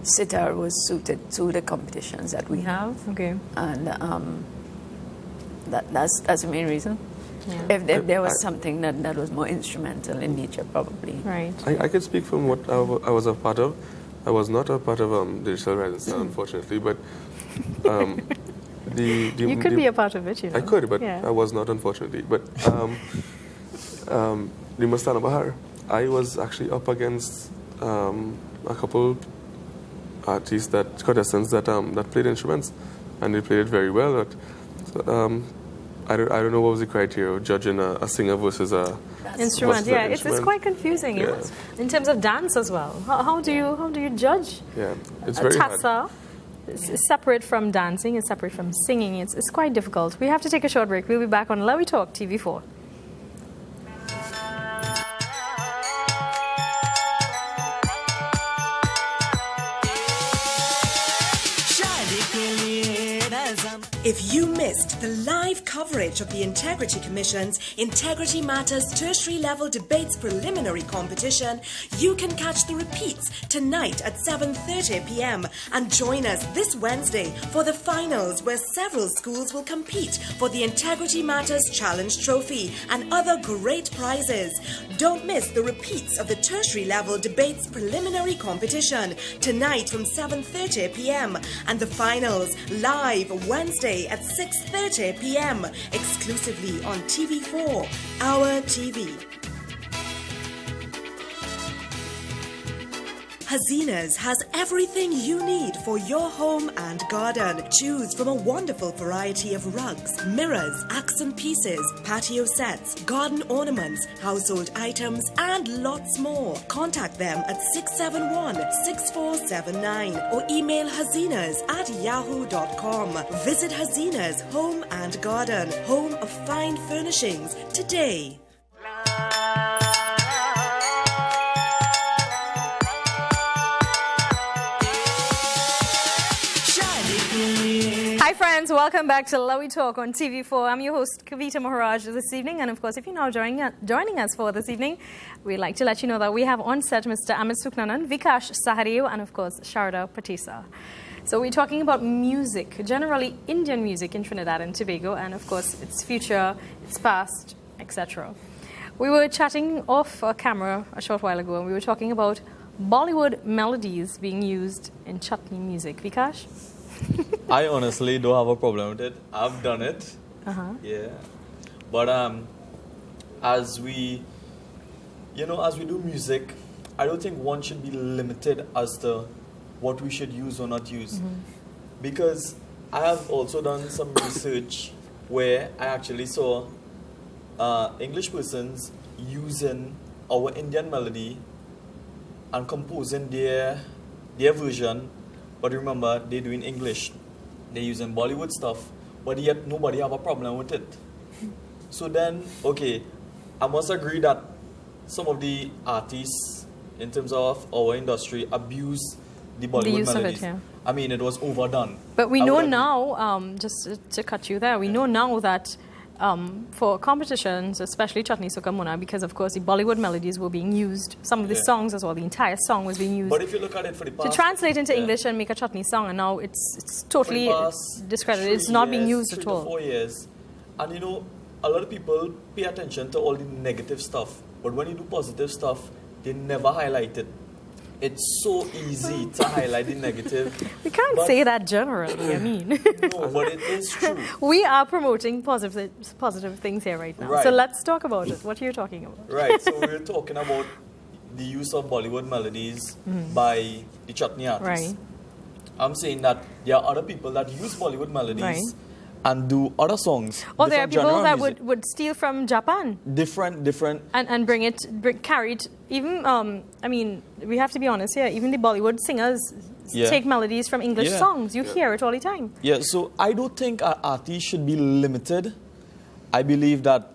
sitar was suited to the competitions that we have. Okay. And that's the main reason. Yeah. If there was something that was more instrumental in nature, probably. Right. I could speak from what I was a part of. I was not a part of Digital Rising Star, unfortunately, but you could be a part of it, I could, but I was not, unfortunately. But the Mastana Bahar, I was actually up against a couple artists, contestants that played instruments, and they played it very well. But, I don't know what was the criteria of judging a singer versus a instrument. Yeah, it's quite confusing in terms of dance as well. How do you judge? Yeah, it's very Teasa hard. is separate from dancing. It's separate from singing. It's quite difficult. We have to take a short break. We'll be back on Love Talk TV4. If you missed the live coverage of the Integrity Commission's Integrity Matters Tertiary Level Debates Preliminary Competition, you can catch the repeats tonight at 7:30 p.m. and join us this Wednesday for the finals, where several schools will compete for the Integrity Matters Challenge Trophy and other great prizes. Don't miss the repeats of the Tertiary Level Debates Preliminary Competition tonight from 7:30 p.m. and the finals live Wednesday at 6:30 p.m. exclusively on TV4, Our TV. Hazinas has everything you need for your home and garden. Choose from a wonderful variety of rugs, mirrors, accent pieces, patio sets, garden ornaments, household items, and lots more. Contact them at 671-6479 or email hazinas@yahoo.com. Visit Hazinas Home and Garden, home of fine furnishings, today. Hi friends, welcome back to Love Talk on TV4. I'm your host Kavita Maharaj this evening, and of course if you're now joining us for this evening, we'd like to let you know that we have on set Mr. Ahmed Suknanan, Vikash Sahadev, and of course Sharda Teasa. So we're talking about music, generally Indian music in Trinidad and Tobago, and of course its future, its past, etc. We were chatting off camera a short while ago, and we were talking about Bollywood melodies being used in chutney music. Vikash? I honestly don't have a problem with it. I've done it. Yeah. But as we do music, I don't think one should be limited as to what we should use or not use. Because I have also done some research where I actually saw English persons using our Indian melody and composing their version. But remember, they're doing English. They're using Bollywood stuff, but yet nobody have a problem with it. So then, okay, I must agree that some of the artists, in terms of our industry, abuse the Bollywood melodies. I mean, it was overdone. But we know now, just to cut you there, we know now that for competitions, especially Chutney Soca Muna, because of course the Bollywood melodies were being used, some of the songs as well, the entire song was being used. But if you look at it for the past, to translate into English and make a chutney song, and now it's totally discredited. It's not being used at all. 3 to 4 years, and a lot of people pay attention to all the negative stuff, but when you do positive stuff, they never highlight it. It's so easy to highlight the negative. We can't say that generally, I mean. No, but it is true. We are promoting positive things here right now. Right. So let's talk about it. What are you talking about? Right, so we're talking about the use of Bollywood melodies by the chutney artists. Right. I'm saying that there are other people that use Bollywood melodies Right. and do other songs. Or there are different people genre that music. would steal from Japan different. and carry it. Even, I mean, we have to be honest here, even the Bollywood singers Yeah. take melodies from English Yeah. songs. You hear it all the time. Yeah, so I don't think an artist should be limited. I believe that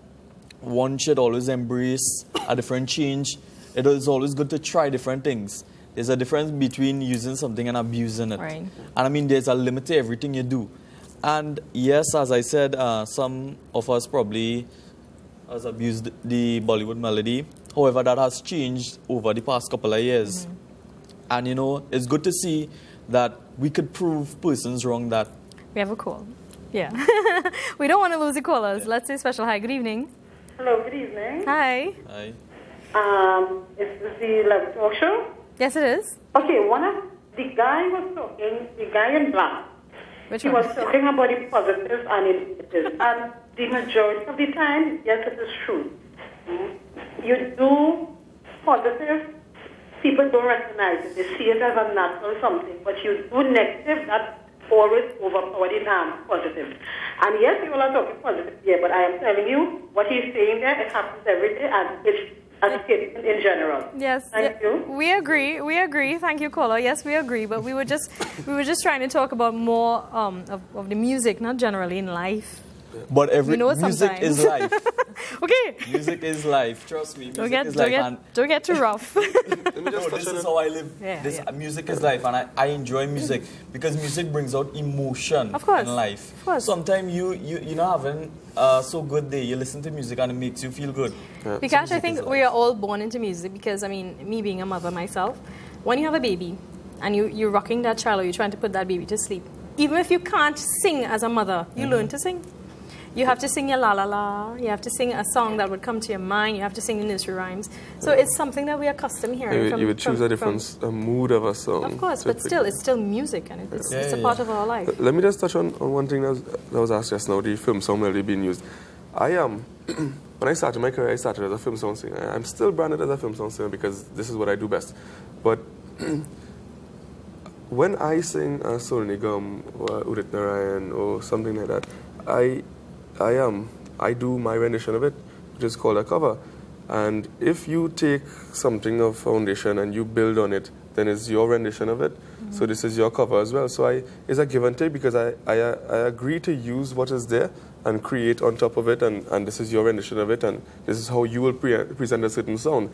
one should always embrace a different change. It is always good to try different things. There's a difference between using something and abusing it. Right. And I mean, there's a limit to everything you do. And yes, as I said, some of us probably has abused the Bollywood melody. However, that has changed over the past couple of years. Mm-hmm. And, you know, it's good to see that we could prove persons wrong that. We have a call. Yeah. We don't want to lose the callers. Let's say special hi. Good evening. Hello, good evening. Hi. Aye. Is this the Love Talk Show? Yes, it is. Okay, the guy was talking, the guy in black. Which He one? was talking about the positives and negatives. And the majority of the time, yes, it is true. You do positive, people don't recognize it. They see it as a natural something. But you do negative, that always overpower the positive. And yes, you all are talking positive here, but I am telling you, what he's saying there, it happens every day, and it's as a kid in general. Yes. Thank you. We agree. We agree. Thank you, caller. Yes, we agree. But we were just trying to talk about more of the music, not generally in life. But every know music sometimes. is life. Okay. Music is life. Trust me. Music Don't get is life. don't get too rough. No, this is how I live. Yeah. Music is life, and I enjoy music because music brings out emotion Of course. in life. Of course. Sometimes you're not having so good day. You listen to music and it makes you feel good. Vikash, I think we are all born into music because, I mean, me being a mother myself, when you have a baby and you're rocking that child or you're trying to put that baby to sleep, even if you can't sing as a mother, you learn to sing. You have to sing your la la la. You have to sing a song that would come to your mind. You have to sing the nursery rhymes. So it's something that we are accustomed hearing. You would choose a different mood of a song. Of course, but still, it's still music and it's a part of our life. Let me just touch on one thing that was asked just now, the film song melody being used. I am, when I started my career, I started as a film song singer. I'm still branded as a film song singer because this is what I do best. But when I sing a Soul Nigam or Udit Narayan or something like that, I do my rendition of it, which is called a cover. And if you take something of foundation and you build on it, then it's your rendition of it. Mm-hmm. So this is your cover as well. So it's a give and take because I agree to use what is there and create on top of it, and this is your rendition of it, and this is how you will present a certain song.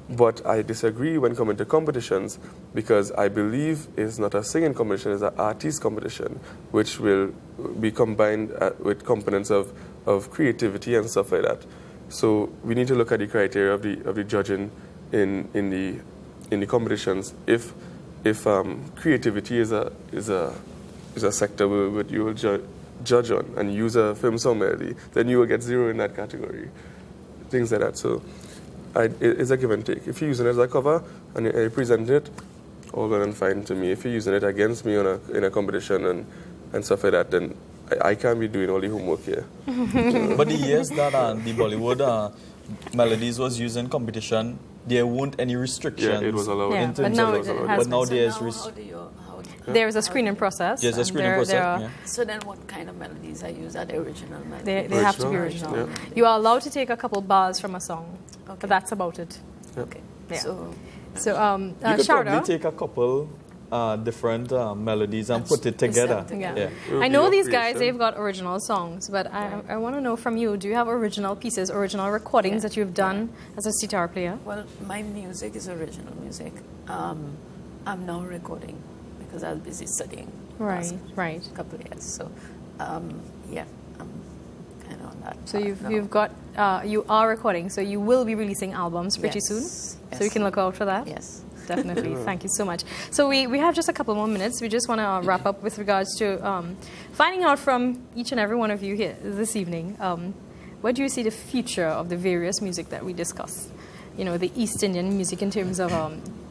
But I disagree when coming to competitions because I believe it's not a singing competition, it's an artist competition, which will be combined with components of creativity and stuff like that. So we need to look at the criteria of the judging in the competitions. If creativity is a sector where you will judge on and use a film song melody, then you will get 0 in that category. Things like that. So it's a give and take. If you're using it as a cover and you present it, all good and fine to me. If you're using it against me in a competition and stuff like that, then I can't be doing all the homework here. But the years that the Bollywood melodies was used in competition, there weren't any restrictions. Yeah, it was allowed. Yeah, but now it has but now been. there's There is a screening process. There's a screening process. Yeah. So then what kind of melodies are used? Are they original melodies? They have to be original. Yeah. You are allowed to take a couple bars from a song, but that's about it. Okay. Yeah. So You could Sharda, probably take a couple different melodies and put it together. Yeah. It I would know be your these guys, creation. they've got original songs, but I want to know from you, do you have original pieces, original recordings that you've done as a sitar player? well, my music is original music. I'm now recording because I was busy studying. Right. A couple of years. So, yeah, I'm kind of on that. So path now. you've got, you are recording, so you will be releasing albums pretty soon. Yes. So we can look out for that. Yes. Definitely. Thank you so much. So we have just a couple more minutes. We just want to wrap up with regards to finding out from each and every one of you here this evening, where do you see the future of the various music that we discussed? You know, the East Indian music in terms of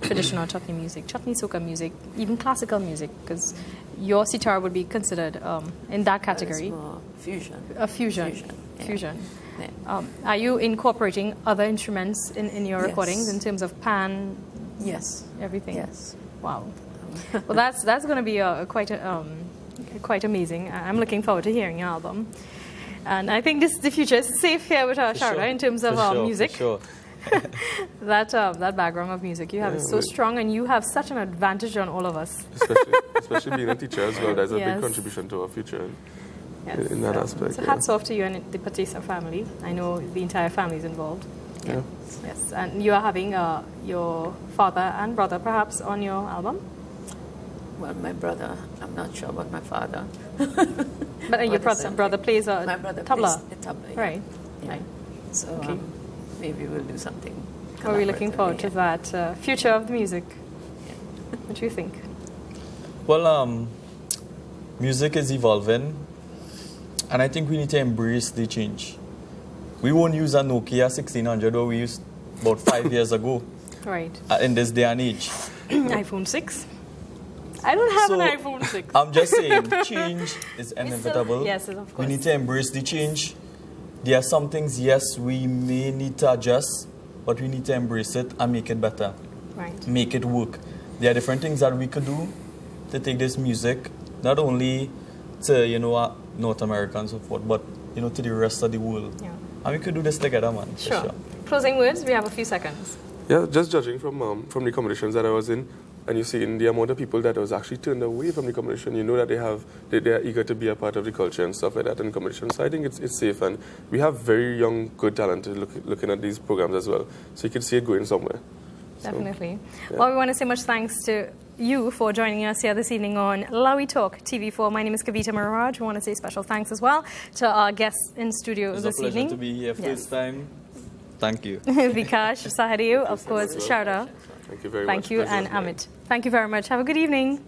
traditional chutney music, chutney soca music, even classical music, because your sitar would be considered in that category. It's more fusion. A fusion. Yeah. Fusion. Yeah. Are you incorporating other instruments in your Yes. recordings in terms of pan? Yes. Everything? Yes. Wow. Well, that's going to be quite amazing. I'm looking forward to hearing your album. And I think the future is safe here with Sharda in terms of music. For sure. that background of music you have is so strong, and you have such an advantage on all of us. Especially being a teacher as well. That's a big contribution to our future in that aspect. So hats off to you and the Teasa family. I know the entire family is involved. Yeah. Yes, and you are having your father and brother perhaps on your album? Well, my brother, I'm not sure about my father. But your brother plays a my brother tabla. plays the tabla, Right. So maybe we'll do something. Are we looking forward to that future of the music? Yeah. What do you think? Well, music is evolving, and I think we need to embrace the change. We won't use a Nokia 1600 that we used about 5 years ago. Right. In this day and age. iPhone 6? I don't have an iPhone 6. I'm just saying, change is inevitable. Yes, of course. We need to embrace the change. There are some things, yes, we may need to adjust, but we need to embrace it and make it better. Right. Make it work. There are different things that we could do to take this music, not only to, North America and so forth, but, to the rest of the world. Yeah. And we could do this together, man. Sure. Closing words, we have a few seconds. Yeah, just judging from the competitions that I was in, and you see in the amount of people that was actually turned away from the competition, you know that they are eager to be a part of the culture and stuff like that in competition. So I think it's safe, and we have very young, good talent looking at these programs as well. So you can see it going somewhere. Definitely. So, yeah. Well, we want to say much thanks to you for joining us here this evening on Lawi Talk TV4. My name is Kavita Maraj. We want to say special thanks as well to our guests in studio this evening. It's a pleasure to be here first time. Thank you. Vikash, Sahadeo, of course, Sharda. Thank you very much. Thank you, and Ahmed. Thank you very much. Have a good evening.